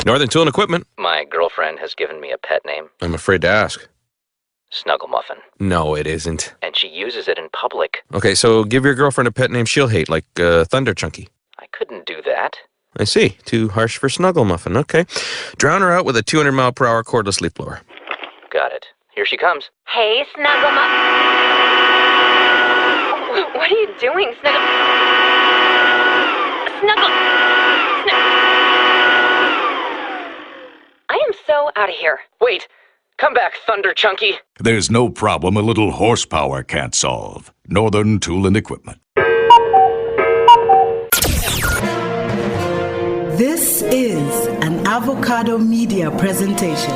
Northern Tool and Equipment. My girlfriend has given me a pet name. I'm afraid to ask. Snuggle Muffin. No, it isn't. And she uses it in public. Okay, so give your girlfriend a pet name she'll hate, like Thunder Chunky. I couldn't do that. I see. Too harsh for Snuggle Muffin. Okay. Drown her out with a 200-mile-per-hour cordless leaf blower. Got it. Here she comes. Hey, Snuggle Muffin. What are you doing, Snuggle? Snuggle. I am so out of here. Wait! Come back, Thunder Chunky! There's no problem a little horsepower can't solve. Northern Tool and Equipment. This is an Avocado Media presentation.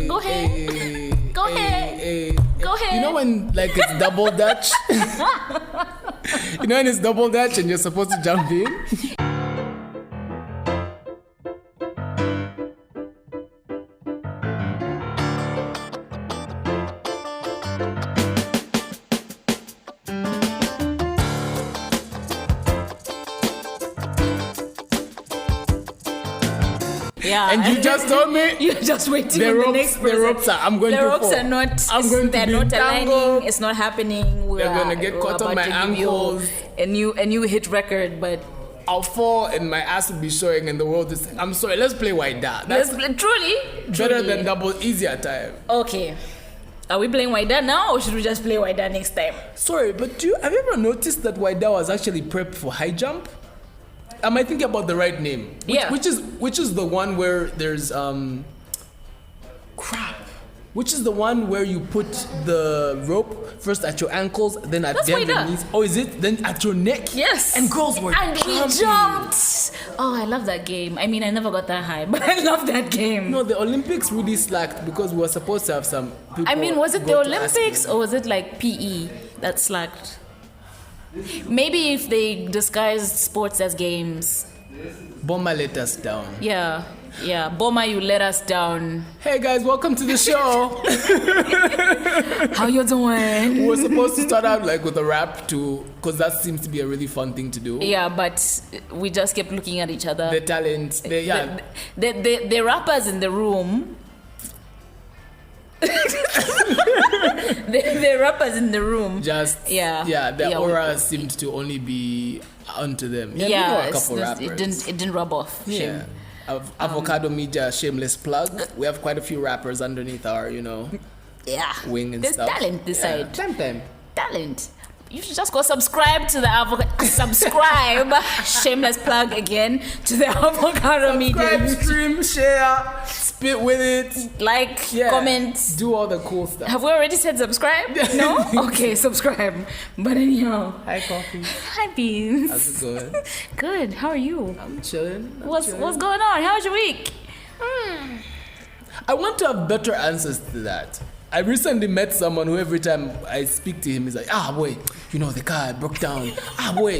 Go ahead. Go ahead. Go ahead. You know when like it's double dutch? You know when it's double dutch and you're supposed to jump in? Yeah. And you just told me you're just waiting the on ropes, the next person. the ropes are, I'm going the to ropes fall. are not. I'm going to they're be not tangled. aligning. It's not happening. They're gonna get caught on my ankles. A new hit record, but I'll fall and my ass will be showing and the world is. I'm sorry. Let's play White Dad. That's truly better than double easier time. Okay. Are we playing White Dad now, or should we just play White Dad next time? Sorry, but have you ever noticed that White Dad was actually prepped for high jump? Am I thinking about the right name? Which is the one where there's Which is the one where you put the rope first at your ankles, then at the knees? Oh, is it? Then at your neck? Yes. And girls were and jumping. we jumped. Oh, I love that game. I mean, I never got that high, but I love that game. No, the Olympics really slacked because we were supposed to have some people. I mean, was it the Olympics or was it like PE that slacked? Maybe if they disguised sports as games. Bomba let us down. Yeah. Bomba, you let us down. Hey guys, welcome to the show. How you doing? We were supposed to start out like with a rap too, because that seems to be a really fun thing to do. Yeah, but we just kept looking at each other. The talents, the rappers in the room. the rappers in the room. The aura seemed to only be onto them. Yeah, we know a couple rappers. It didn't rub off. Yeah. Shame. Avocado Media, shameless plug. We have quite a few rappers underneath our, wing and There's stuff. There's talent this side. Talent. You should just go subscribe to the subscribe. Shameless plug again to the Avocado Media. Subscribe, stream, share, spit with it, comment, do all the cool stuff. Have we already said subscribe? No? Okay, subscribe. But anyhow. Hi, Kofi. Hi, Beans. How's it going? Good. How are you? I'm chilling. What's going on? How's your week? I want to have better answers to that. I recently met someone who every time I speak to him, he's like, boy, the car broke down. Boy,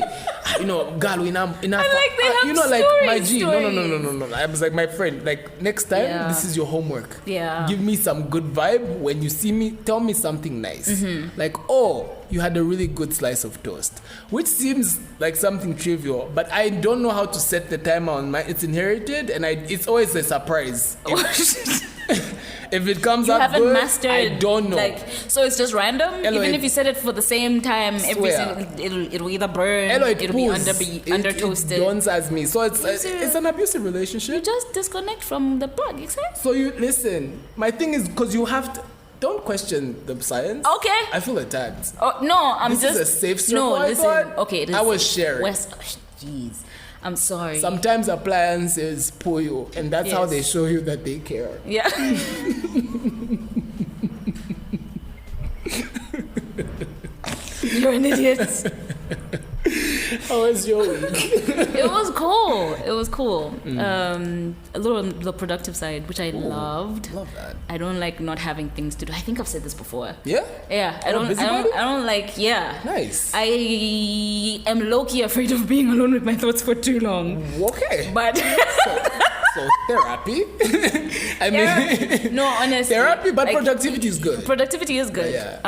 girl, enough. I like they have like my G. Stories. No. I was like, my friend, like next time, this is your homework. Yeah. Give me some good vibe. When you see me, tell me something nice. Mm-hmm. Like, you had a really good slice of toast, which seems like something trivial, but I don't know how to set the timer on it's inherited, and it's always a surprise. If it comes out good, mastered, I don't know. So it's just random? Even if you set it for the same time, it'll it'll either burn, it'll be under toasted. It dawns as me. So it's an abusive relationship. You just disconnect from the plug, exactly. So you listen. My thing is, because you have to, don't question the science. Okay. I feel attacked. Oh no, this is a safe circle. No, listen. Okay, I was sharing. Jeez. I'm sorry. Sometimes appliances pull you, and that's how they show you that they care. Yeah. You're an idiot. How was your week? It was cool. A little on the productive side, which I loved. Love that. I don't like not having things to do. I think I've said this before. Yeah? Yeah. I don't like, yeah. Nice. I am low-key afraid of being alone with my thoughts for too long. Okay. But so So therapy. I mean, no, honestly. Therapy, but like, productivity is good. Productivity is good. Yeah.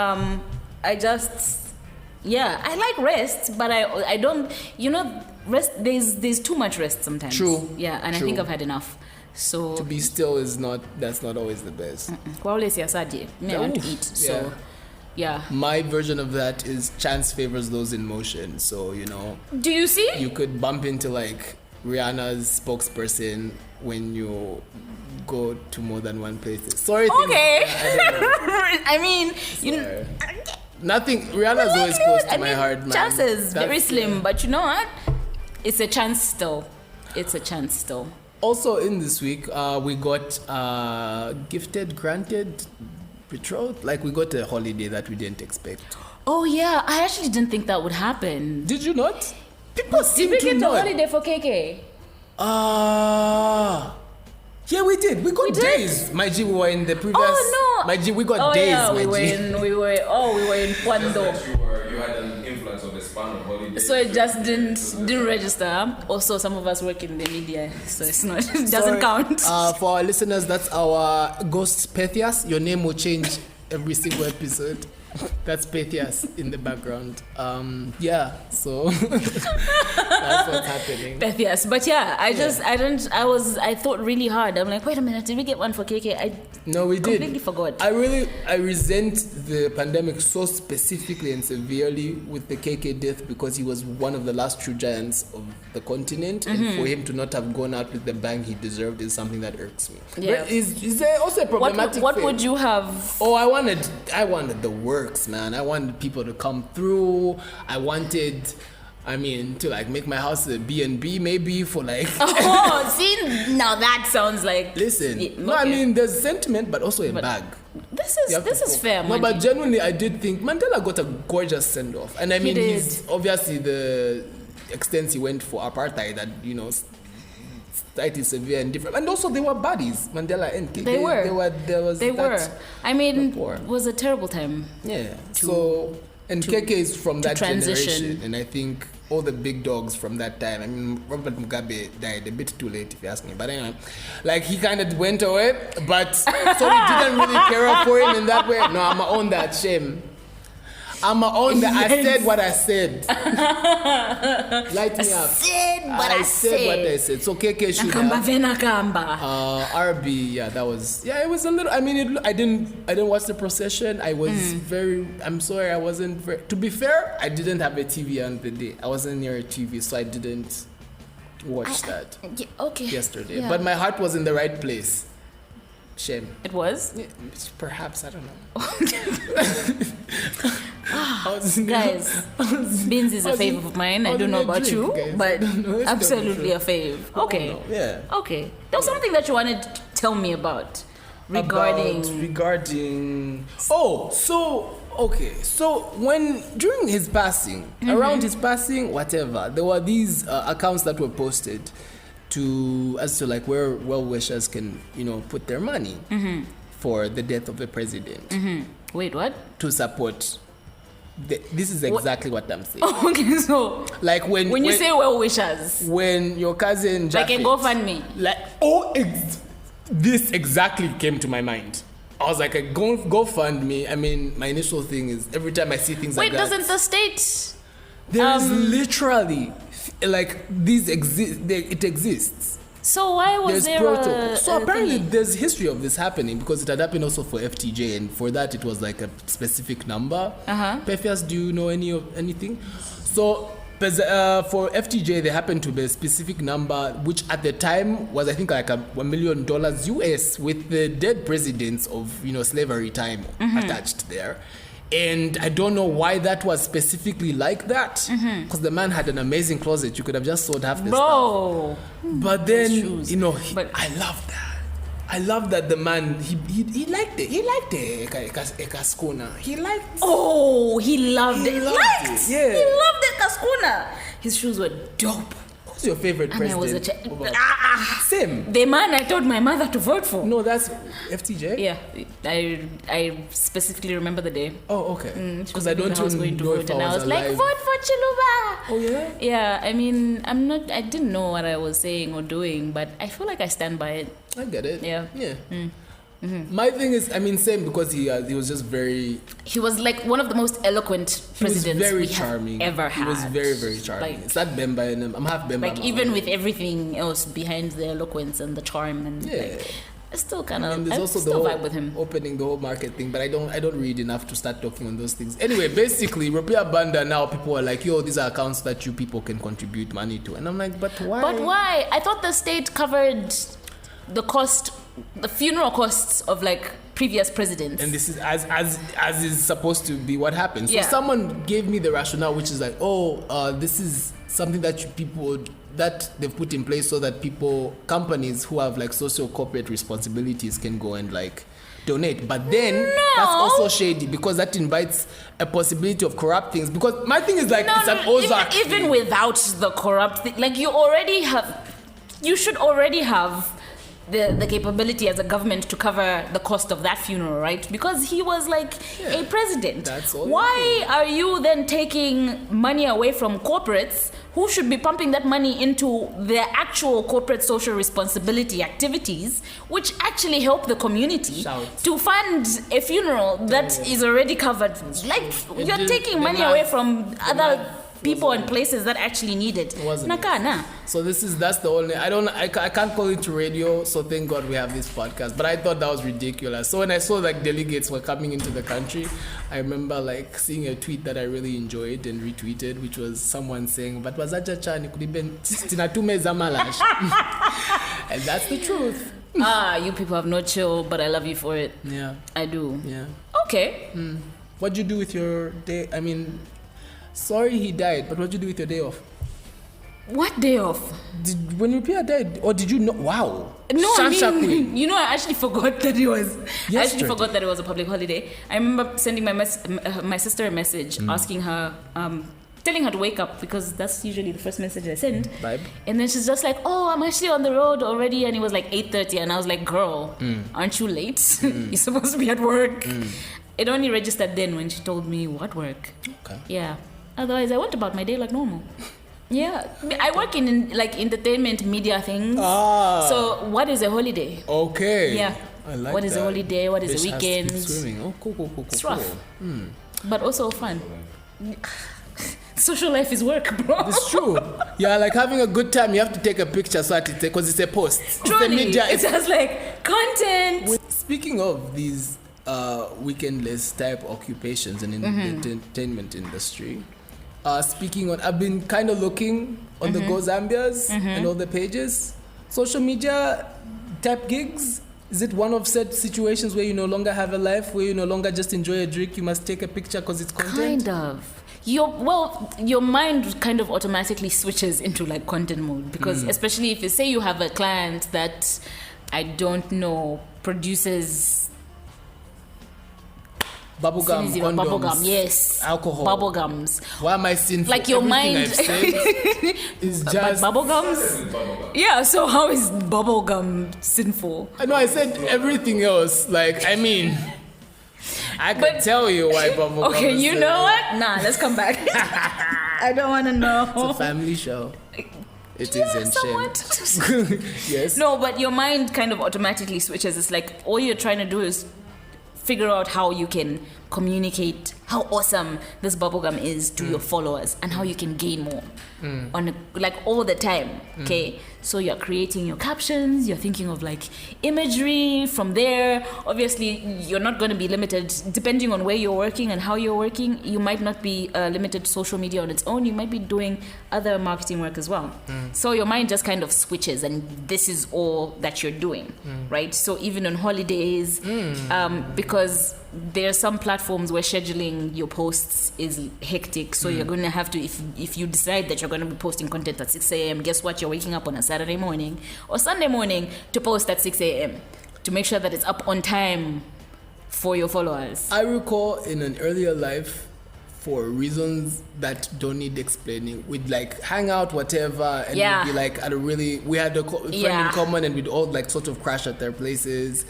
I like rest, but I don't. Rest. There's too much rest sometimes. True. Yeah, and True. I think I've had enough. So To be still that's not always the best. I want to eat. So yeah. My version of that is chance favors those in motion. So, Do you see? you could bump into like Rihanna's spokesperson when you go to more than one place. Sorry. Okay. I mean, nothing. Rihanna's always close to my heart, man. Chances very slim, but you know what? It's a chance still. Also, in this week, we got gifted, granted, betrothed. Like, we got a holiday that we didn't expect. Oh yeah, I actually didn't think that would happen. Did you not? People seem Did we to get a know. holiday for KK? Yeah, we did. We got We did? days. My G, we were in the previous. Oh no. My G, we got days. Yeah, my we were G. in Kwando. You had an influx of a span of holidays. So it just didn't register. Also, some of us work in the media, so it doesn't Sorry. count. For our listeners, that's our ghost Pethias. Your name will change every single episode. That's Pethias in the background. Yeah, so that's what's happening. Yes, but yeah, I thought really hard. I'm like, wait a minute, did we get one for KK? No, we did. Completely forgot. I resent the pandemic so specifically and severely with the KK death because he was one of the last true giants of the continent, and for him to not have gone out with the bang he deserved is something that irks me. Yeah. But is there also a problematic What thing? would you have? Oh, I wanted the works, man. I wanted people to come through. I wanted, to like make my house a B&B maybe for like. Oh, see, now that sounds like. Listen, Yeah, no, okay. there's sentiment, but also a bag. This You have to is fair. No, money. but genuinely, I did think Mandela got a gorgeous send off, and did. he's obviously the extent he went for apartheid that society severe and different, and also they were buddies, Mandela and KK. They were. They were. It rapport. was a terrible time. Yeah. KK is from that transition. generation, and I think all the big dogs from that time. Robert Mugabe died a bit too late, if you ask me. But anyway, like he kind of went away, but so we didn't really care for him in that way. No, I'ma own that shame. I'ma own that. I said what I said. Light me up. I said what I said. So KK should have. RB, yeah, that was. Yeah, it was a little. I didn't watch the procession. I was I'm sorry, I wasn't very. To be fair, I didn't have a TV on the day. I wasn't near a TV, so I didn't watch that yesterday. Yeah. But my heart was in the right place. Shame. It was? Yeah, perhaps, I don't know. Guys, Beenz is a fave of mine. I don't know about you, but absolutely a fave. Okay. Yeah. Okay. There was something that you wanted to tell me about regarding. So when during his passing, around his passing, whatever, there were these accounts that were posted as to like where well-wishers can put their money for the death of the president. Wait, what? To support. This is exactly what I'm saying. Okay, so like when you say well-wishers, when your cousin like a GoFundMe, this exactly came to my mind. I was like, a GoFundMe. My initial thing is every time I see things like that. Wait, doesn't the state? There's literally like these exist. It exists. So why was There's there protocol. So apparently thingy? there's history of this happening because it had happened also for FTJ, and for that it was like a specific number. Pefias, do you know anything? So for FTJ, there happened to be a specific number, which at the time was I think like $1 million US with the dead presidents of slavery time attached there. And I don't know why that was specifically like that, because the man had an amazing closet. You could have just sold half the stuff. But then, I love that. I love that the man, he liked it. He liked a Kaskuna. He liked it. Oh, he loved it. Yeah. He loved the Kaskuna. His shoes were dope. Who's your favorite And I president? was a Same. the man I told my mother to vote for. No, that's FTJ? Yeah, I specifically remember the day. Oh, okay. Because I I don't was going to know vote, if and I was like, alive. vote for Chiluba. Oh, yeah? Yeah, I mean, I didn't know what I was saying or doing, but I feel like I stand by it. I get it. Yeah. Yeah. My thing is, I mean, same because he was just very. He was like one of the most eloquent He was presidents very we charming. have ever had. He was very, very charming. Like, It's that Bemba in him. I'm half Bemba. like even with everything else behind the eloquence and the charm and like, I still kind of and there's also the still whole vibe with him. opening the whole market thing, but I don't read enough to start talking on those things. Anyway, basically, Rupiah Banda now people are like, yo, these are accounts that you people can contribute money to, and I'm like, but why? But why? I thought the state covered the funeral costs of like previous presidents. And this is as is supposed to be what happens. So Yeah. someone gave me the rationale, which is like, this is something that that they've put in place so that companies who have like social corporate responsibilities can go and like donate. But then that's also shady because that invites a possibility of corrupt things. Because my thing is like it's an Ozark. Even without the corrupt thing, like you should already have the capability as a government to cover the cost of that funeral, right? Because he was like a president. That's all. Why are you then taking money away from corporates who should be pumping that money into their actual corporate social responsibility activities, which actually help the community to fund a funeral that is already covered? Like you're taking money away from other people and places that actually need it. Nakana. So that's the only I can't call it radio, so thank God we have this podcast. But I thought that was ridiculous. So when I saw like delegates were coming into the country, I remember like seeing a tweet that I really enjoyed and retweeted, which was someone saying, but wazacha could have been tinatume zamalash. And that's the truth. You people have no chill, but I love you for it. Yeah. I do. Yeah. Okay. What'd you do with your day? I mean, sorry he died, but what'd you do with your day off? What day off? When Rupiah died, or did you know? Wow. No, Shansha Queen. I actually forgot that it was. Yesterday. I actually forgot that it was a public holiday. I remember sending my sister a message asking her, telling her to wake up because that's usually the first message I send. Vibe. And then she's just like, "Oh, I'm actually on the road already," and it was like 8:30, and I was like, "Girl, aren't you late? You're supposed to be at work." It only registered then when she told me what work. Okay. Yeah. Otherwise, I went about my day like normal. Yeah, I work in like entertainment media things. So what is a holiday? Okay. Yeah. I like what is a that. holiday? What is Fish a has to keep weekend? swimming. Oh, cool. It's rough, but also fun. Social life is work, bro. It's true. Yeah, like having a good time. You have to take a picture so that because it's a post. Truly, it's a media. it's just like content. Speaking of these weekendless type occupations in the entertainment industry. I've been kind of looking on the Go Zambias and all the pages. Social media type gigs, is it one of said situations where you no longer have a life, where you no longer just enjoy a drink, you must take a picture because it's content? Kind of. Your mind kind of automatically switches into like content mode because especially if you say you have a client that I don't know produces Bubblegum, condoms, bubblegum, yes, alcohol, bubblegums. Why am I sinful? Like your Everything mind I've said is but just bubblegums. Yeah, so how is bubblegum sinful? I know I said everything else. Like I mean, I can tell you why bubblegum. Okay, is you sinful. know what? Nah, let's come back. I don't want to know. It's a family show. It Yeah, isn't somewhat. Yes. No, but your mind kind of automatically switches. It's like all you're trying to do is figure out how you can communicate how awesome this bubblegum is to your followers and how you can gain more like all the time. Okay, so you're creating your captions, you're thinking of like imagery from there. Obviously you're not going to be limited depending on where you're working and how you're working. You might not be limited to social media on its own. You might be doing other marketing work as well. So your mind just kind of switches and this is all that you're doing, right? So even on holidays, because there are some platforms where scheduling your posts is hectic, so you're going to have to, if you decide that you're going to be posting content at 6 a.m, guess what, you're waking up on a Saturday morning or Sunday morning to post at 6 a.m. to make sure that it's up on time for your followers. I recall in an earlier life for reasons that don't need explaining. We'd like hang out, whatever, and we'd be like at a really, we had a friend in common, and we'd all like sort of crash at their places,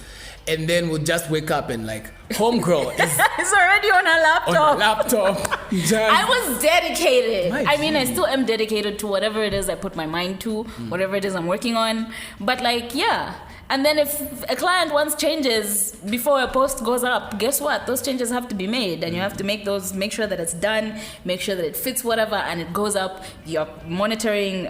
and then we'd just wake up and like homegirl is it's already on her laptop. I was dedicated. I still am dedicated to whatever it is I put my mind to, whatever it is I'm working on. But like, and then if a client wants changes before a post goes up, guess what? Those changes have to be made, and you have to make sure that it's done, make sure that it fits whatever, and it goes up. You're monitoring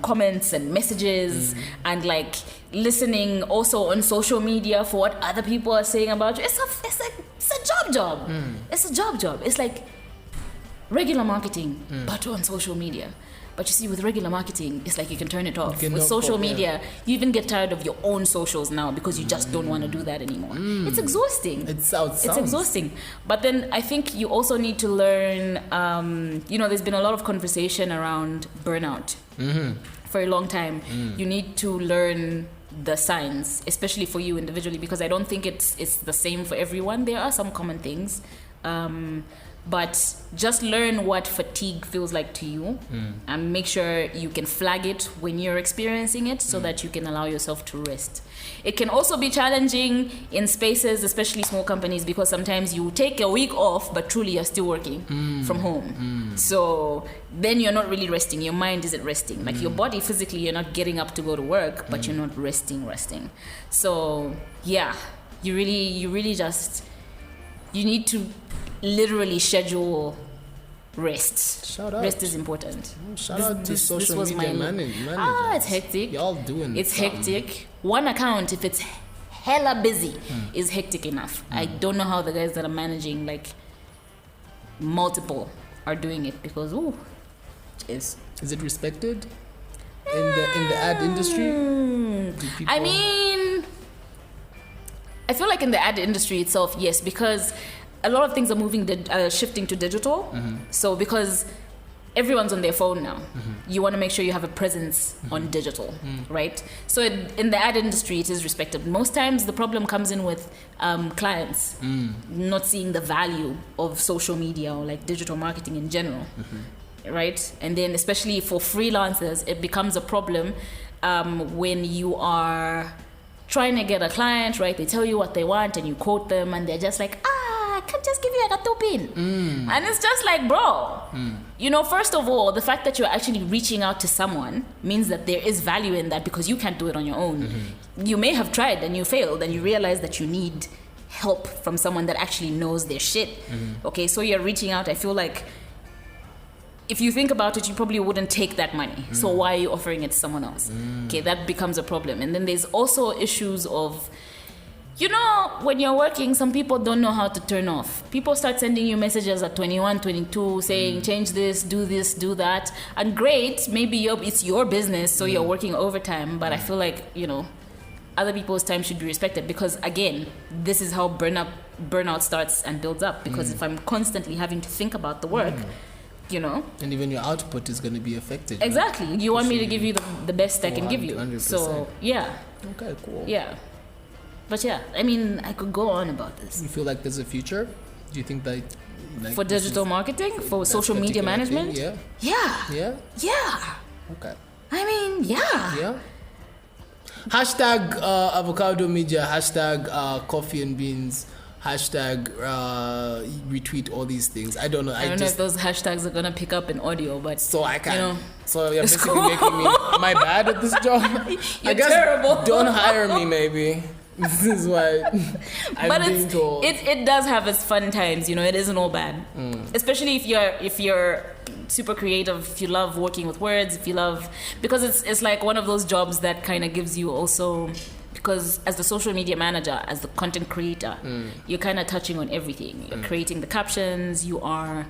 comments and messages, and like listening also on social media for what other people are saying about you. It's a job. It's a job. It's like regular marketing, but on social media. But you see, with regular marketing, it's like you can turn it off. With social media, you even get tired of your own socials now because you just don't want to do that anymore. It's exhausting. It's exhausting. But then I think you also need to learn, there's been a lot of conversation around burnout for a long time. You need to learn the signs, especially for you individually, because I don't think it's the same for everyone. There are some common things. But just learn what fatigue feels like to you and make sure you can flag it when you're experiencing it so that you can allow yourself to rest. It can also be challenging in spaces, especially small companies, because sometimes you take a week off, but truly you're still working from home. So then you're not really resting. Your mind isn't resting. Like your body physically, you're not getting up to go to work, but you're not resting. So you really just, you need to literally schedule rest. Shout out. Rest is important. Shout out to social media managers. It's hectic. Y'all doing it's hectic. One account, if it's hella busy, is hectic enough. I don't know how the guys that are managing like multiple are doing it, because is it respected in the ad industry? I feel like in the ad industry itself, yes, because a lot of things are shifting to digital. So because everyone's on their phone now, you want to make sure you have a presence on digital, right? So in the ad industry, it is respected. Most times the problem comes in with clients not seeing the value of social media or like digital marketing in general, right? And then especially for freelancers, it becomes a problem when you are trying to get a client, right? They tell you what they want and you quote them and they're just like, I can't just give you a tupin. And it's just like, bro, first of all, the fact that you're actually reaching out to someone means that there is value in that, because you can't do it on your own. You may have tried and you failed and you realize that you need help from someone that actually knows their shit. Okay, so you're reaching out. I feel like if you think about it, you probably wouldn't take that money. So why are you offering it to someone else? Okay, that becomes a problem. And then there's also issues of, when you're working, some people don't know how to turn off. People start sending you messages at 21, 22 saying, change this, do that. And great, maybe it's your business, so you're working overtime. But I feel like, other people's time should be respected, because again, this is how burnout starts and builds up. Because if I'm constantly having to think about the work, and even your output is going to be affected. Exactly. You want me to give you the best I can give you. 100%. So, yeah. Okay, cool. Yeah. But I could go on about this. You feel like there's a future? Do you think that... for digital marketing? For social media management? Thing, Yeah. Okay. Yeah. Hashtag avocado media, hashtag Kofi and Beans, hashtag retweet all these things. I don't know. I don't know if those hashtags are gonna pick up in audio, but so I can. So you're basically making me. Am I bad at this job? You're terrible. Don't hire me, maybe. This is why I'm being told. It does have its fun times. It isn't all bad. Especially if you're super creative, if you love working with words, because it's like one of those jobs that kind of gives you also. Because as the social media manager, as the content creator, you're kind of touching on everything. You're creating the captions, you are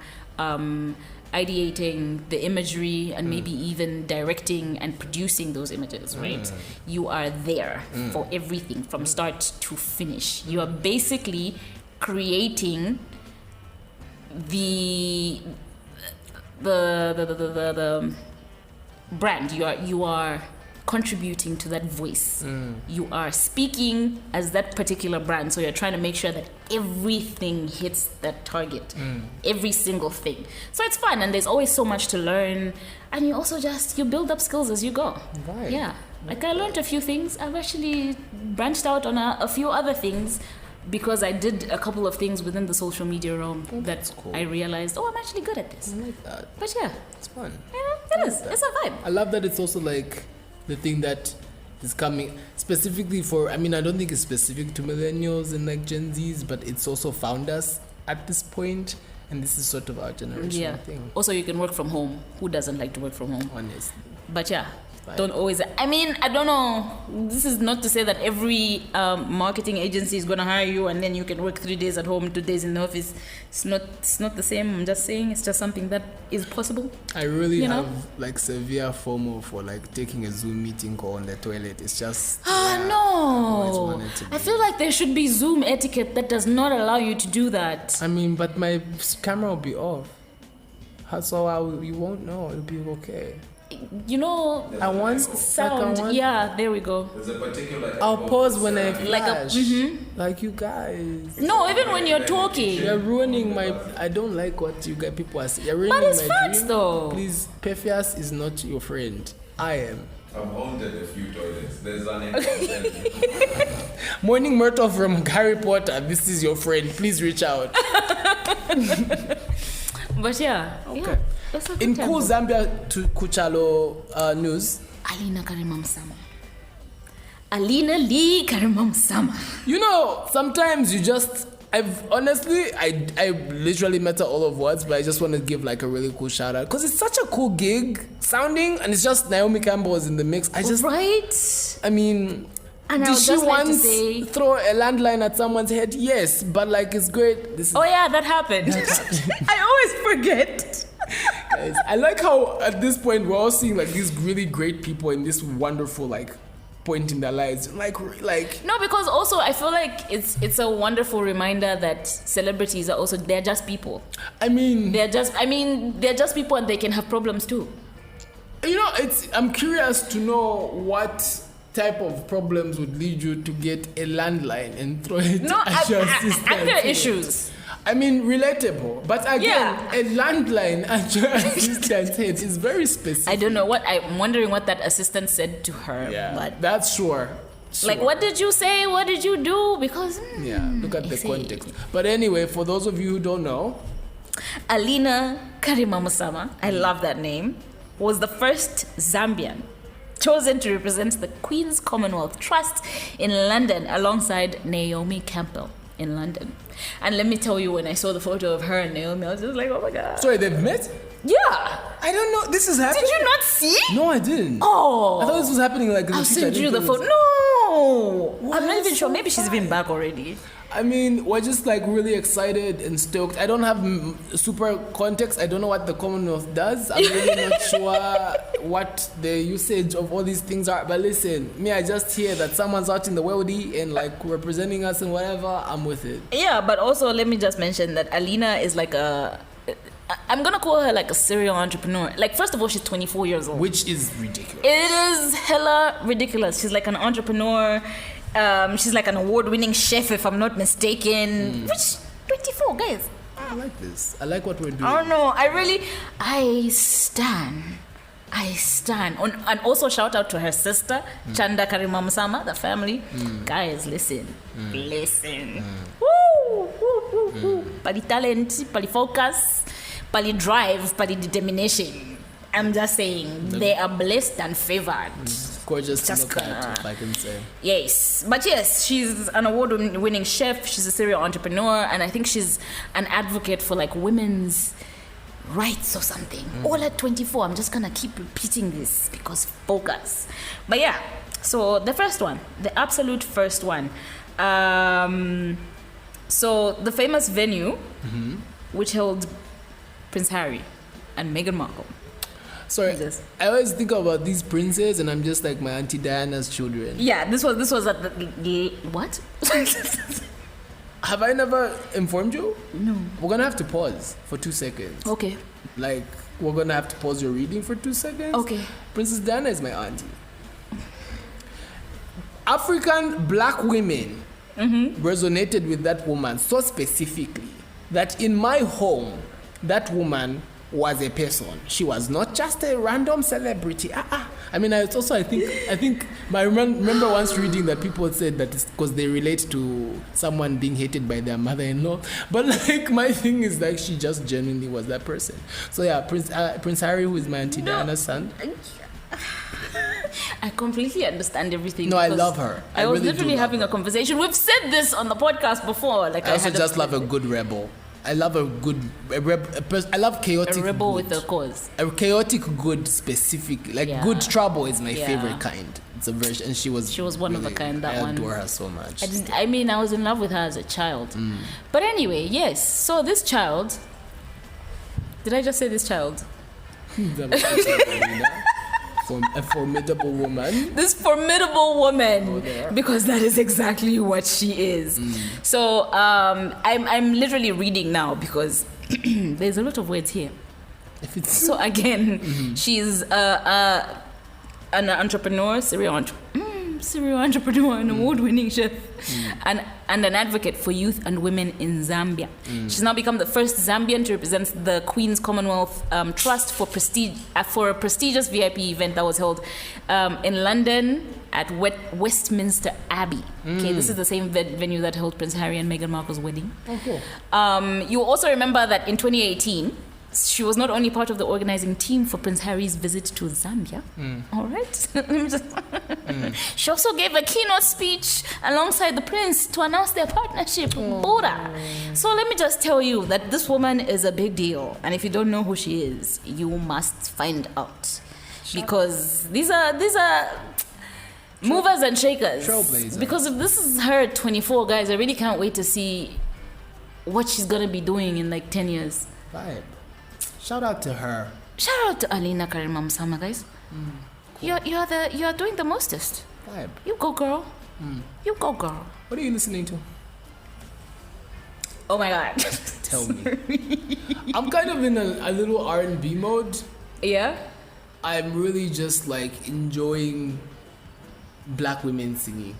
ideating the imagery, and maybe even directing and producing those images, right? You are there for everything from start to finish. You are basically creating the brand. You are contributing to that voice. You are speaking as that particular brand, so you're trying to make sure that everything hits that target, every single thing. So it's fun, and there's always so much to learn, and you also you build up skills as you go. Right. Yeah, like I learned a few things. I've actually branched out on a few other things because I did a couple of things within the social media realm that cool. I realized, I'm actually good at this. I like that. But yeah, It's fun. yeah, it is. It's a vibe. I love that it's also like the thing that is coming specifically for, I mean, I don't think it's specific to millennials and like Gen Zs, but it's also found us at this point, and this is sort of our generational thing. Also, you can work from home. Who doesn't like to work from home? Honestly. But yeah, don't always. I mean, I don't know. This is not to say that every marketing agency is going to hire you and then you can work 3 days at home, 2 days in the office. It's not the same. I'm just saying it's just something that is possible. I really have like severe FOMO for like taking a Zoom meeting call on the toilet. It's just no. I feel like there should be Zoom etiquette that does not allow you to do that. I mean, but my camera will be off. So you won't know. It'll be okay. You know, I want sound. Yeah, there we go. There's a particular. I'll pause when I flash. Like Like you guys. No, even when you're talking. You're ruining my. I don't like what you guys people are saying. You're ruining But it's my facts dream. though. Please, Perfias is not your friend. I am. I've haunted a few toilets. There's an Morning Myrtle from Harry Potter. This is your friend. Please reach out. But yeah. Okay. Yeah, that's a good In time. cool Zambia to Kuchalo news. Alina Karimamsama. Alina Lee Karimamsama. You know, sometimes you just. I literally met her all of words, but I just want to give like a really cool shout out because it's such a cool gig sounding, and it's just Naomi Campbell is in the mix. Right? I mean, And I did would she just like to once say, throw a landline at someone's head? Yes, but like it's great. This is, oh yeah, that happened. I always forget. guys, I like how at this point we're all seeing like these really great people in this wonderful like point in their lives. Like No, because also I feel like it's a wonderful reminder that celebrities are also, they're just people. I mean, They're just people, and they can have problems too. you know, I'm curious to know what type of problems would lead you to get a landline and throw it at your assistant. Anger issues. I mean, relatable. But again, Yeah. a landline at your assistant's head is very specific. I don't know I'm wondering what that assistant said to her. Yeah, But that's sure. like, what did you say? What did you do? Because Yeah, look at the see. context. But anyway, for those of you who don't know, Alina Karimamsama, I love that name, was the first Zambian chosen to represent the Queen's Commonwealth Trust in London alongside Naomi Campbell in London. And let me tell you, when I saw the photo of her and Naomi, I was just like, oh my God. sorry, they've met? Yeah. I don't know. This is happening? Did you not see? No, I didn't. Oh. I thought this was happening like in the I'll future. send I you the didn't photo. think No. I'm not Why even so sure. Maybe she's been fine? back already. I mean, we're just like really excited and stoked. I don't have super context. I don't know what the Commonwealth does. I'm really not sure what the usage of all these things are. But listen, me, I just hear that someone's out in the worldy and like representing us and whatever. I'm with it. Yeah, but also let me just mention that Alina is like I'm gonna call her like a serial entrepreneur. Like, first of all, she's 24 years old. Which is ridiculous. It is hella ridiculous. She's like an entrepreneur. She's like an award-winning chef, if I'm not mistaken. Which 24, guys. I like this. I like what we're doing. I don't know. I stan. And also shout out to her sister, Chanda Karimamsama, the family. Guys, listen. Woo! Pali talent, pali focus, pali drive, pali determination. I'm just saying, they are blessed and favored. Gorgeous to Just look at, if I can say. Yes, but yes, she's an award-winning chef. She's a serial entrepreneur, and I think she's an advocate for like women's rights or something. All at 24. I'm just gonna keep repeating this because focus. But yeah, so the first one, the absolute first one. So the famous venue, which held Prince Harry and Meghan Markle. Sorry, Jesus. I always think about these princes and I'm just like my Auntie Diana's children. Yeah, this was at the what? Have I never informed you? No. We're gonna have to pause for 2 seconds. Okay. Like, we're gonna have to pause your reading for 2 seconds. Okay. Princess Diana is my auntie. African black women resonated with that woman so specifically that in my home, that woman was a person. She was not just a random celebrity. I mean, I think I remember once reading that people said that it's because they relate to someone being hated by their mother-in-law. But like, my thing is like, she just genuinely was that person. So yeah, Prince Harry, who is my Auntie Diana's son. I completely understand everything. No, I love her. I was really literally having a conversation. We've said this on the podcast before. Like, I also just love a good rebel. I love I love chaotic. A rebel good. with a cause. A chaotic good, specific. Like, Yeah. good trouble is my Yeah. favorite kind. It's a version, and she was one of a kind, that I one. adore her so much. I mean, I was in love with her as a child. But anyway, yes. So this child. Did I just say this child? A formidable woman. This formidable woman, because that is exactly what she is. So I'm literally reading now because there's a lot of words here. So again, she's an entrepreneur, serial entrepreneur, an award-winning chef, and an advocate for youth and women in Zambia. She's now become the first Zambian to represent the Queen's Commonwealth Trust for a prestigious VIP event that was held in London at Westminster Abbey. Okay, this is the same venue that held Prince Harry and Meghan Markle's wedding. Okay. You also remember that in 2018, she was not only part of the organizing team for Prince Harry's visit to Zambia. All right. Let me just She also gave a keynote speech alongside the prince to announce their partnership. Buddha. So let me just tell you that this woman is a big deal. And if you don't know who she is, you must find out. Because these are movers and shakers. Trailblazers. Because if this is her at 24, guys, I really can't wait to see what she's going to be doing in like 10 years. Vibe. Shout out to her. Shout out to Alina Karima Msama, guys. Cool. You're doing the mostest. Vibe. You go, girl. You go, girl. What are you listening to? Oh my God. Tell me. I'm kind of in a little R&B mode. Yeah? I'm really just like enjoying black women singing.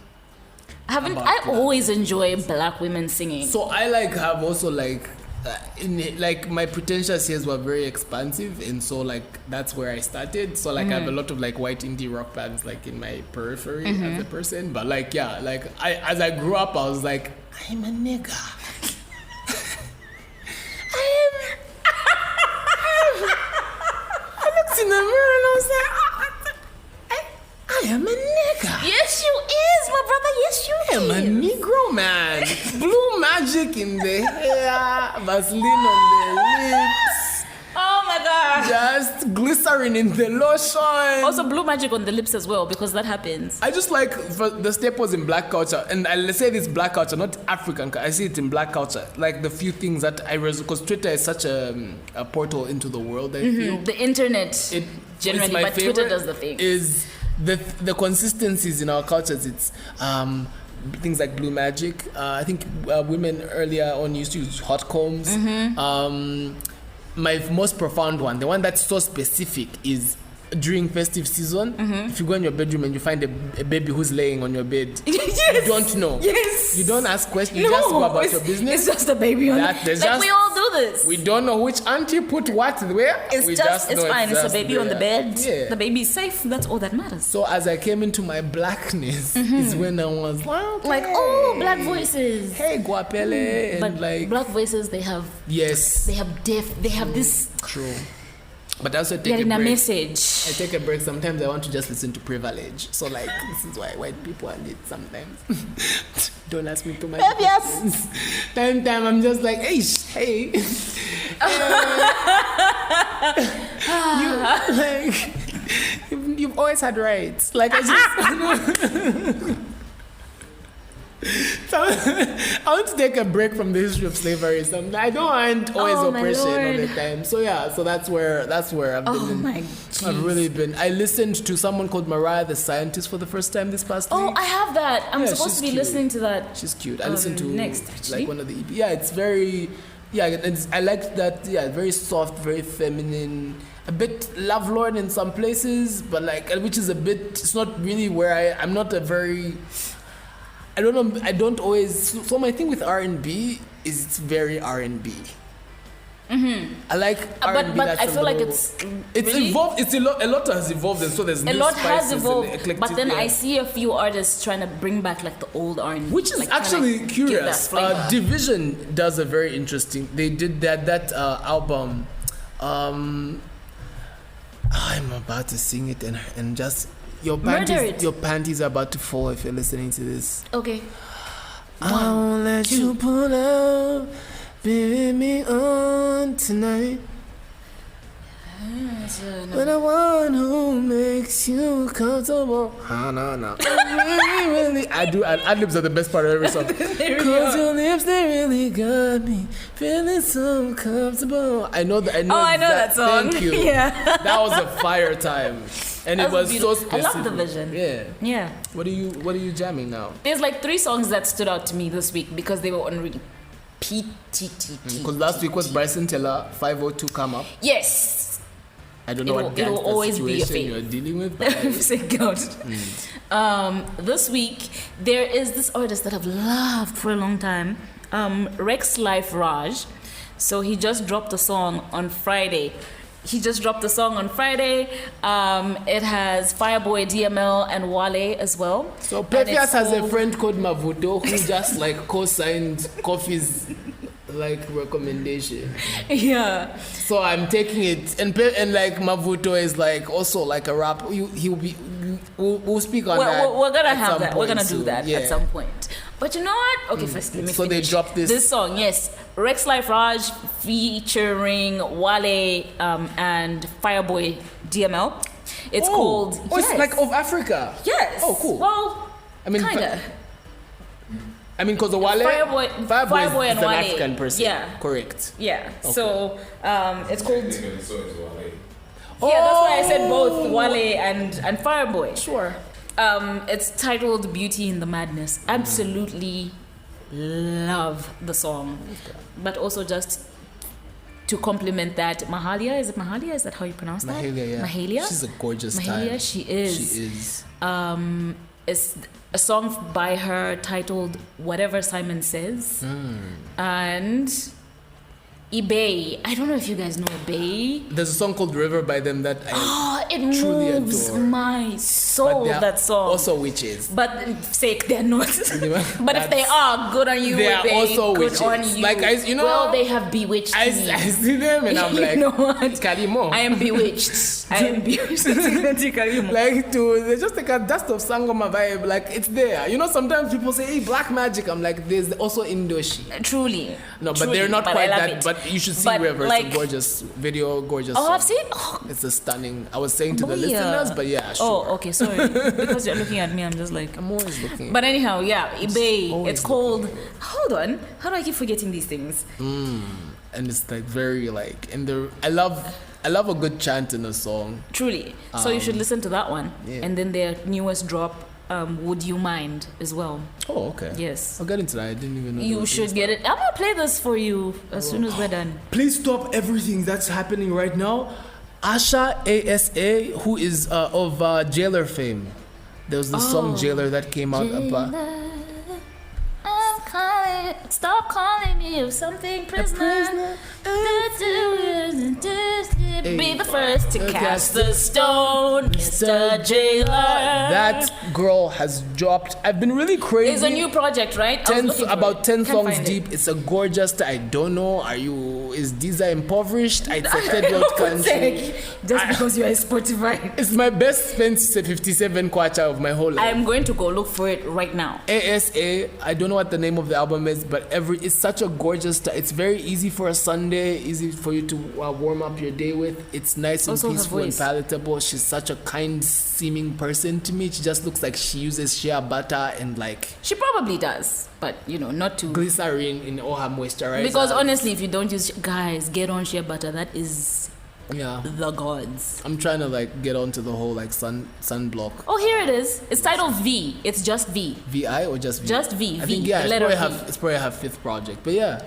I always enjoy black women singing. So I like have also like my pretentious years were very expansive, and so like that's where I started. So like I have a lot of like white indie rock bands like in my periphery as a person. But like as I grew up, I was like, I'm a nigga. I looked in the mirror and I was like, I am a nigga. Yes, you is, my brother. Yes, you I am a Negro man. Blue magic in the hair, Vaseline on the lips. Oh my God. Just glycerin in the lotion. Also, blue magic on the lips as well, because that happens. I just like for the staples in black culture, and I say this black culture, not African. I see it in black culture. Like the few things that because Twitter is such a portal into the world. I feel The internet generally, my but favorite Twitter does the thing. Is the consistencies in our cultures. It's things like blue magic. I think women earlier on used to use hot combs. My most profound one, the one that's so specific, is during festive season. If you go in your bedroom and you find a baby who's laying on your bed, Yes. you don't know. Yes. You don't ask questions. You just go about your business. It's just a baby on That- the there's Like just- we all do this. We don't know which auntie put what where. It's We just, it's know fine. It's a just baby on the there. bed. Yeah. The baby's safe. That's all that matters. So as I came into my blackness, is when I was like, okay. Like, oh, black voices. Hey, Guapele, and But like black voices, they have yes, this. true. But I also take They're a in a break. message. I take a break. Sometimes I want to just listen to Privilege. So like, this is why white people are lit sometimes. Don't ask me too much. Yes. Time, I'm just like, hey. You've always had rights. Like I just. So, I want to take a break from the history of slavery. I don't want always Oh, my oppression all Lord. the time. So yeah, so that's where I've been. Oh my I've really been. I listened to someone called Mariah the Scientist for the first time this past Oh, week. I have that. I'm Yeah, supposed she's to be cute. listening to that. She's cute. I listened to next, actually. like one of the EP. Yeah, it's very Yeah, I like that. Yeah, very soft, very feminine, a bit lovelorn in some places, but like, which is a bit. It's not really where I'm not a very. I don't know. I don't always. So my thing with R&B is it's very R&B. I like R&B. But I feel like it's really, evolved. It's a lot has evolved, and so there's a lot has spices evolved. and eclectic- But then yeah. I see a few artists trying to bring back like the old R&B, Which is like, trying actually to curious. give that flavor. Division does a very interesting. They did that album. I'm about to sing it and just your Murder it. panties are about to fall if you're listening to this. Okay. I won't let you pull out, baby, me on tonight. But I want who makes you comfortable. No. really. I do. Ad-libs are the best part of every song. Cause your lips, they really got me feeling so comfortable. I know that. I know that song. Thank you. Yeah. That was a fire time, and it was so specific. I love the vision. Yeah. What are you jamming now? There's like 3 songs that stood out to me this week because they were on repeat. Because last week was Bryson Tiller, 502 come up. Yes. I don't know what It will always be a situation you're dealing with. But Thank God. This week there is this artist that I've loved for a long time, Rex Life Raj. So he just dropped a song on Friday. It has Fireboy, DML, and Wale as well. So Pepias has a friend called Mavuto who just like co-signed Kofi's like recommendation. Yeah. So I'm taking it, and like Mavuto is like also like a rap. He'll be. We'll speak on that. We're gonna at have some that. We're point gonna do soon. that Yeah. at some point. But you know what? Okay, first let me So finish. they dropped this song. Yes, Rex Life Raj featuring Wale and Fireboy DML. It's called. Oh, it's like of Africa. Yes. Oh, cool. Well, I mean, kinda. because the Wale, Fireboy is and an Wale. African person. Yeah. Correct. Yeah. So it's called. So is Wale. Yeah, that's why I said both Wale and Fireboy. Sure. It's titled Beauty in the Madness. Absolutely love the song. But also just to complement that, Mahalia, is it Mahalia? Is that how you pronounce that? Mahalia, yeah. Mahalia? She's a gorgeous Mahalia, time. she is. She is. It's a song by her titled Whatever Simon Says. And eBay. I don't know if you guys know eBay. There's a song called River by them that I It truly moves adore. my soul, They are that song. also witches. But sake, they're not. But if they are, good on you. They are eBay. also good witches. on you. Like, well, they have bewitched I me. see them and I'm like, you know what? Kalimo. I am bewitched. I am bewitched. Like they're just like a dust of Sangoma vibe. Like it's there. You know, sometimes people say, "Hey, black magic." I'm like, there's also Indoshi. Truly. No, but Truly, they're not but quite I love that. it. But you should see But, River. like- It's a gorgeous video, gorgeous. Oh, song. I've seen. Oh, It's a stunning. I was saying to the yeah. listeners, but yeah, sure. Oh, okay. Sorry. Because you're looking at me, I'm just like. I'm always looking. But anyhow, yeah, eBay. always It's called. Hold on. How do I keep forgetting these things? And it's like very like, and I love a good chant in a song. Truly. So you should listen to that one. yeah. And then their newest drop, Would You Mind, as well. Oh, okay. Yes. I'll get into that. I didn't even know. You should get it. I'm gonna play this for you as soon as we're done. Please stop everything that's happening right now. Asha ASA, who is of Jailer fame. There was the song Jailer that came out about. Stop calling me something, prisoner. Be the first to cast the stone, Mr. Jailer. That girl has dropped. I've been really crazy. It's a new project, right? I was looking for About it. 10 Can't songs find deep. it. It's a gorgeous. I don't know. Is Diza impoverished? It's a third world country. Just because you are Spotify. It's my best spent 57 kwacha of my whole life. I'm going to go look for it right now. ASA, I don't know what the name of the album is, but it's such a gorgeous. It's very easy for a Sunday, easy for you to warm up your day with. It's nice and Also her peaceful and voice. palatable. She's such a kind-seeming person to me. She just looks like she uses shea butter and like She probably does, but not to. glycerin in all her moisturizer. Because honestly, if you don't use, guys, get on shea butter. That is yeah, the gods. I'm trying to like get onto the whole like sunblock. Oh, here it is. It's titled V. It's just V. VI or just V? Just V. I V. think yeah, the letter it's V. probably her fifth project, but yeah.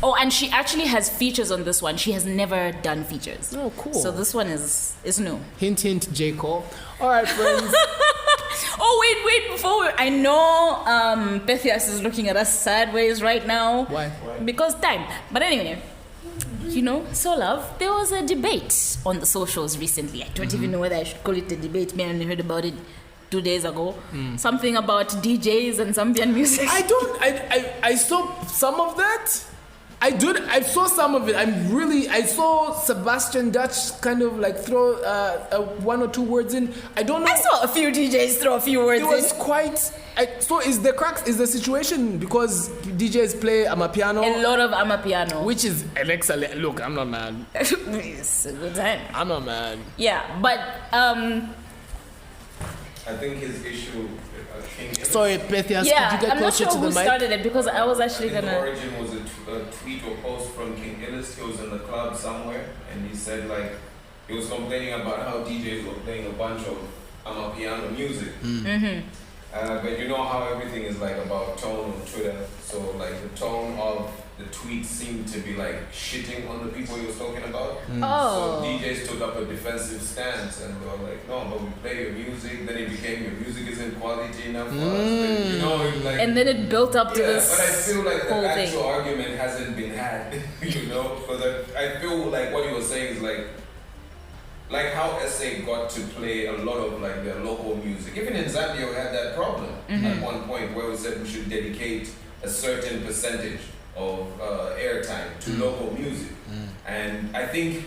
Oh, and she actually has features on this one. She has never done features. Oh, cool. So this one is new. Hint, hint, J. Cole. All right, friends. Oh, wait, before I know Pethias is looking at us sideways right now. Why? Because time. But anyway, So Love, there was a debate on the socials recently. I don't even know whether I should call it a debate. Me, I only heard about it 2 days ago. Something about DJs and Zambian music. I saw some of that. I saw some of it. I saw Sebastian Dutch kind of like throw one or two words in. I don't know. I saw a few DJs throw a few words in. It was quite. So is the situation because DJs play amapiano? A lot of amapiano. Which is an excellent. Look, I'm not mad. It's a good time. I'm not mad. Yeah, but I think his issue. Sorry, Pethias, yeah, could you get I'm not closer sure to the who mic? started it because I was actually The gonna. origin was a tweet or post from King Illis. He was in the club somewhere, and he said like he was complaining about how DJs were playing a bunch of amapiano music. But you know how everything is like about tone on Twitter. So like the tone of the tweet seemed to be like shitting on the people he was talking about. Oh. So DJs took up a defensive stance and they were like, no, but we play your music. Then it became your music isn't quality enough for us. Like, and then it built up to this. But I feel like the whole actual thing. argument hasn't been had, because I feel like what he was saying is like how SA got to play a lot of like their local music. Even in Zambia, we had that problem at one point where we said we should dedicate a certain percentage of airtime to local music. And I think,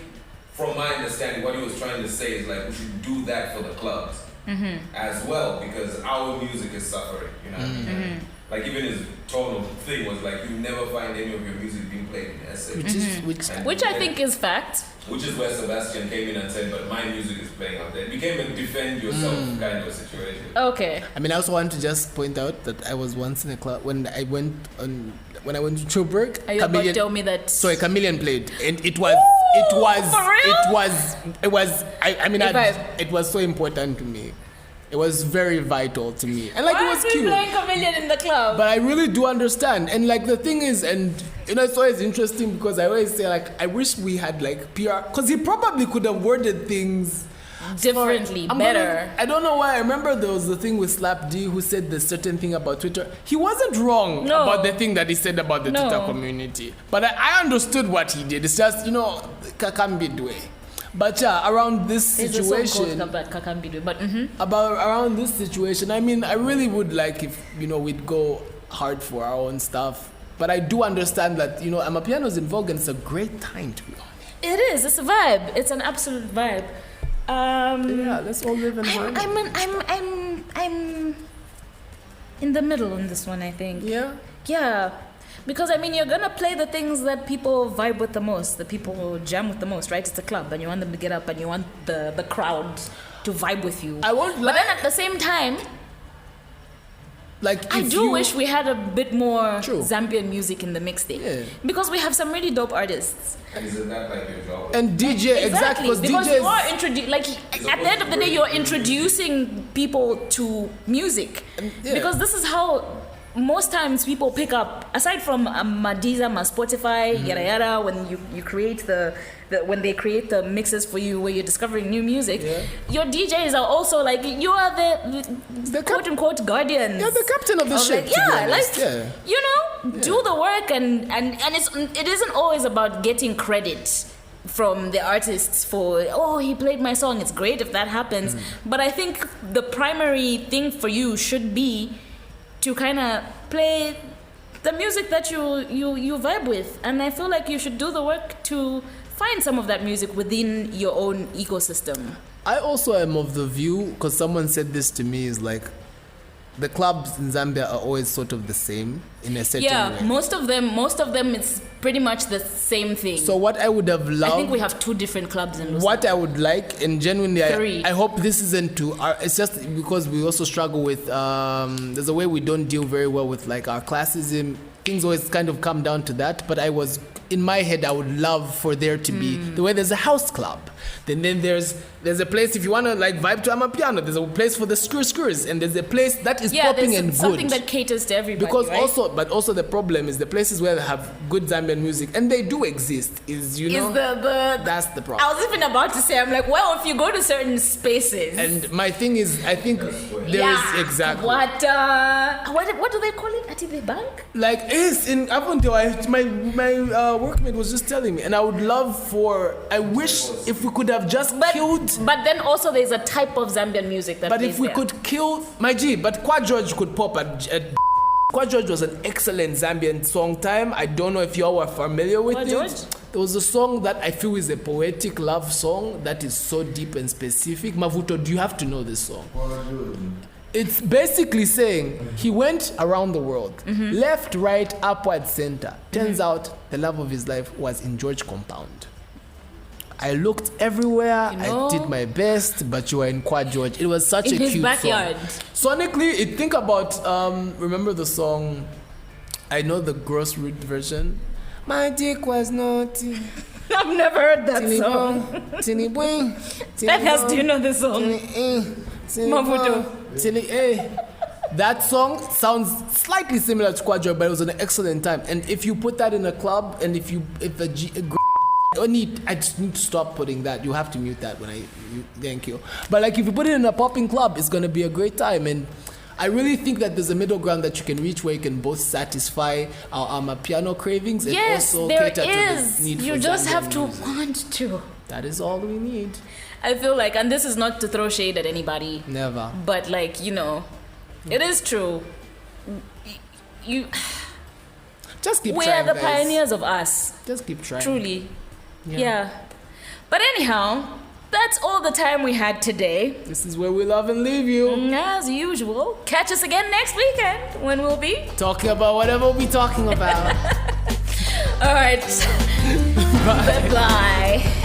from my understanding, what he was trying to say is like we should do that for the clubs as well, because our music is suffering. You know what I mean? Like even his tone of thing was like you never find any of your music being played in SA. Which I think is fact. Which is where Sebastian came in and said, but my music is playing out there. It became a defend yourself kind of situation. Okay. I mean, I also want to just point out that I was once in a club when I went to Joburg. Are you about to tell me that? Sorry, Chameleon played, and it was it was so important to me. It was very vital to me, and like Why it was are we cute. playing Chameleon in the club? But I really do understand, and like the thing is, and it's always interesting because I always say like I wish we had like PR, because he probably could have worded things differently, better. I don't know why. I remember there was the thing with Slap D who said the certain thing about Twitter. He wasn't wrong about the thing that he said about the Twitter community, but I understood what he did. It's just Kakambidwe. But yeah, around this situation, around this situation, I mean, I really would like if we'd go hard for our own stuff. But I do understand that amapiano's in vogue and it's a great time to be honest. It is. It's a vibe. It's an absolute vibe. Yeah, let's all live in harmony. I'm in the middle on this one, I think. Yeah. Yeah. Because I mean, you're gonna play the things that people vibe with the most, the people jam with the most, right? It's a club, and you want them to get up, and you want the crowd to vibe with you. But then at the same time, I do wish we had a bit more Zambian music in the mixtape, because we have some really dope artists. And isn't that like your job? And DJ, exactly, because you are at the end of the day, you're introducing people to music, because this is how. Most times people pick up, aside from Madiza, Spotify, yada yada, when you create when they create the mixes for you where you're discovering new music, your DJs are also like, you are the quote unquote guardians. You're the captain of the ship. Do the work and it isn't always about getting credit from the artists for, he played my song. It's great if that happens. But I think the primary thing for you should be to kind of play the music that you vibe with, and I feel like you should do the work to find some of that music within your own ecosystem. I also am of the view, because someone said this to me, is like the clubs in Zambia are always sort of the same in a certain way. Yeah, most of them it's pretty much the same thing. So what I would have loved, I think we have 2 different clubs in Lusaka. What I would like, and genuinely 3. I hope this isn't too, it's just because we also struggle with there's a way we don't deal very well with like our classism. Things always kind of come down to that, but I was in my head, I would love for there to be the way there's a house club. Then there's a place if you want to like vibe to Amapiano. There's a place for the screws, and there's a place that is popping and good. Something that caters to everybody. Because right? also the problem is the places where they have good Zambian music, and they do exist. That's the problem. I was even about to say, I'm like, well, if you go to certain spaces. And my thing is, I think there is exactly what do they call it? Ati the bank? Like is in Avonto, my workmate was just telling me, and I wish if we could have just killed. But then also there's a type of Zambian music that. But if we could kill my G, but Kwa George could pop at Kwa George was an excellent Zambian song time. I don't know if y'all were familiar with it. George? There was a song that I feel is a poetic love song that is so deep and specific. Mavuto, do you have to know this song? It's basically saying he went around the world, left, right, upward, center. Turns out the love of his life was in George Compound. I looked everywhere, I did my best, but you were in Kwa George. It was such a cute backyard. Song. Sonically, think about, remember the song, I know the gross root version. My dick was naughty. I've never heard that song. That has to know the song. Mavuto. That song sounds slightly similar to Kwa George, but it was an excellent time. And if you put that in a club, and I just need to stop putting that. You have to mute that thank you. But like if you put it in a popping club, it's gonna be a great time. And I really think that there's a middle ground that you can reach where you can both satisfy our piano cravings and also cater to the need for you just Zambian have to music. want to. That is all we need. I feel like, and this is not to throw shade at anybody. Never. But like, it is true. You just keep we trying. Are the pioneers of us. Just keep trying. Truly. Yeah. But anyhow, that's all the time we had today. This is where we love and leave you. As usual. Catch us again next weekend when we'll be talking about whatever we'll be talking about. All right. Bye. Bye.